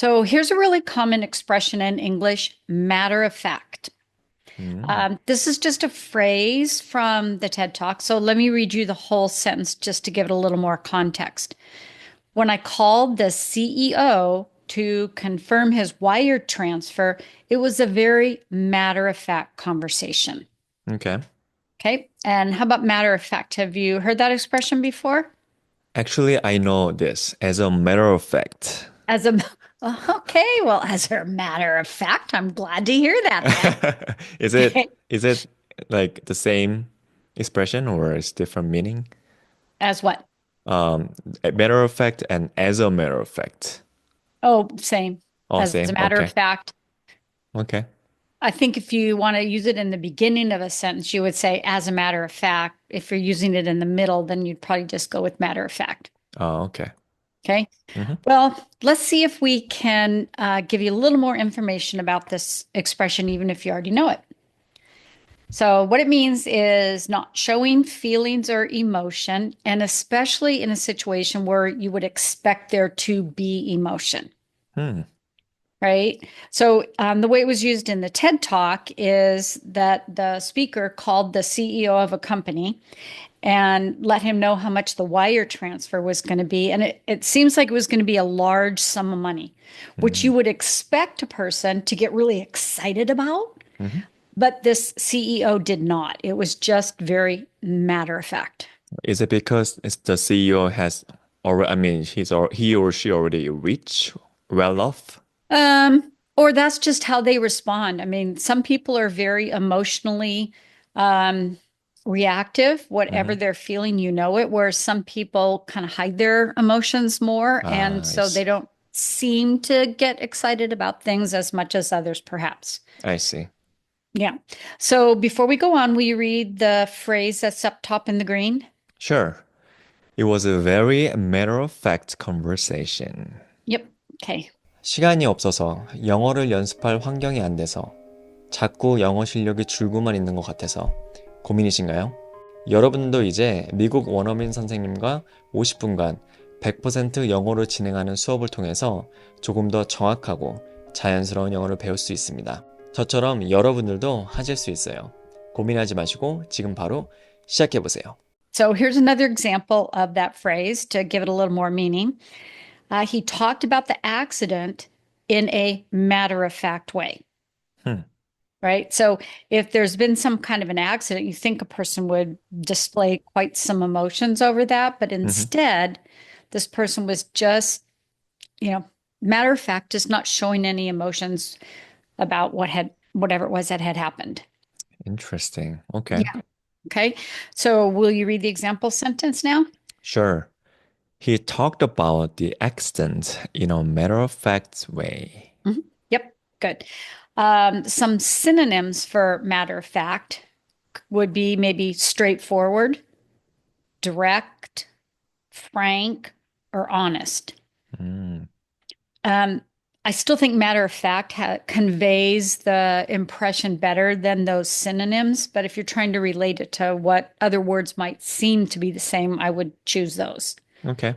So here's a really common expression in English, matter of fact. Mm, This is just a phrase from the TED Talk. So let me read you the whole sentence just to give it a little more context. When I called the CEO to confirm his wire transfer, it was a very matter of fact conversation. okay. Okay. And how about matter of fact? Have you heard that expression before? Actually, I know this. As a matter of fact. As a, okay. Well, as a matter of fact, I'm glad to hear that then. Is it is it like the same expression or is different meaning? As what? A matter of fact and as a matter of fact. Oh, same. All As a same. matter of Okay. fact, Okay. I think if you want to use it in the beginning of a sentence, you would say, as a matter of fact. If you're using it in the middle, then you'd probably just go with matter of fact. Oh, okay. Okay. Hmm. Well, let's see if we can give you a little more information about this expression, even if you already know it. So, what it means is not showing feelings or emotion, and especially in a situation where you would expect there to be emotion. Hmm. Right. So the way it was used in the TED Talk is that the speaker called the CEO of a company and let him know how much the wire transfer was going to be. And it seems like it was going to be a large sum of money, which you Mm. would expect a person to get really excited about. Hmm. But this CEO did not. It was just very matter of fact. Is it because it's the CEO has already, I mean, he or she already rich, well off? Or that's just how they respond. I mean, some people are very emotionally um, reactive, whatever Hmm. they're feeling, you know it, whereas some people kind of hide their emotions more. And Ah, I so they see. don't seem to get excited about things as much as others, perhaps. I see. Yeah. So before we go on, will you read the phrase that's up top in the green? Sure. It was a very matter-of-fact conversation. Yep. Okay. 시간이 없어서 영어를 연습할 환경이 안 돼서 자꾸 영어 실력이 줄고만 있는 것 같아서 고민이신가요? 여러분도 이제 미국 원어민 선생님과 50분간 100% 영어로 진행하는 수업을 통해서 조금 더 정확하고 자연스러운 영어를 배울 수 있습니다. 저처럼 여러분들도 하실 수 있어요. 고민하지 마시고 지금 바로 시작해 보세요. So here's another example of that phrase to give it a little more meaning. He talked about the accident in a matter of fact way, Hmm. right? So if there's been some kind of an accident, you think a person would display quite some emotions over that, but Mhm. instead, this person was just, you know, matter of fact, just not showing any emotions about whatever it was that had happened. Interesting. Okay. Yeah. Okay. So will you read the example sentence now? Sure. He talked about the accident in a matter-of-fact way. Mhm. Yep. Good. Some synonyms for matter of fact would be maybe straightforward, direct, frank, or honest. Mm. Um, I still think matter of fact conveys the impression better than those synonyms, but if you're trying to relate it to what other words might seem to be the same, I would choose those. Okay.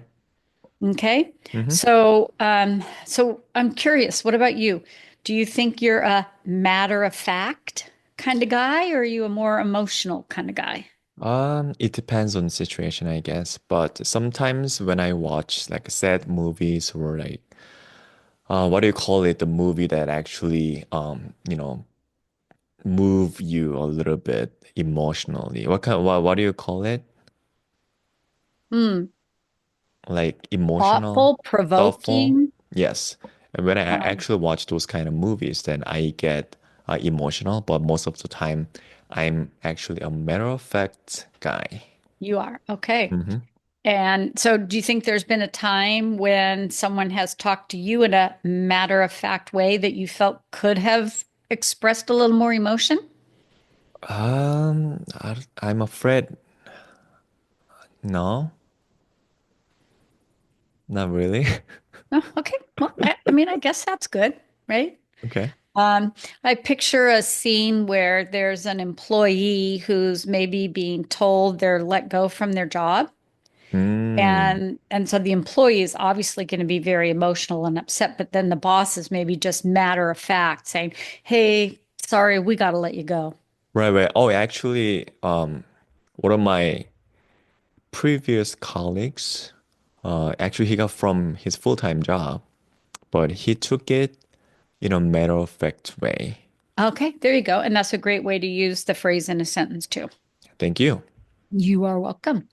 Okay. Hmm. So I'm curious, what about you? Do you think you're a matter of fact kind of guy, or are you a more emotional kind of guy? It depends on the situation, I guess. But sometimes when I watch like sad movies or like what do you call it? The movie that actually move you a little bit emotionally. What do you call it? Hmm. Like emotional, Thoughtful, thoughtful? provoking. Yes. And when I Um, actually watch those kind of movies, then I get emotional, but most of the time I'm actually a matter of fact guy. you are. Okay. Hmm. And so do you think there's been a time when someone has talked to you in a matter of fact way that you felt could have expressed a little more emotion? I'm afraid no, not really. Oh, okay. Well, I mean, I guess that's good, right? Okay. I picture a scene where there's an employee who's maybe being told they're let go from their job, And so the employee is obviously going to be very emotional and upset, but then the boss is maybe just matter of fact saying, "Hey, sorry, we got to let you go." Right, right. Oh, actually, one of my previous colleagues, actually he got from his full-time job, but he took it in a matter-of-fact way. Okay, there you go. And that's a great way to use the phrase in a sentence too. Thank you. You are welcome.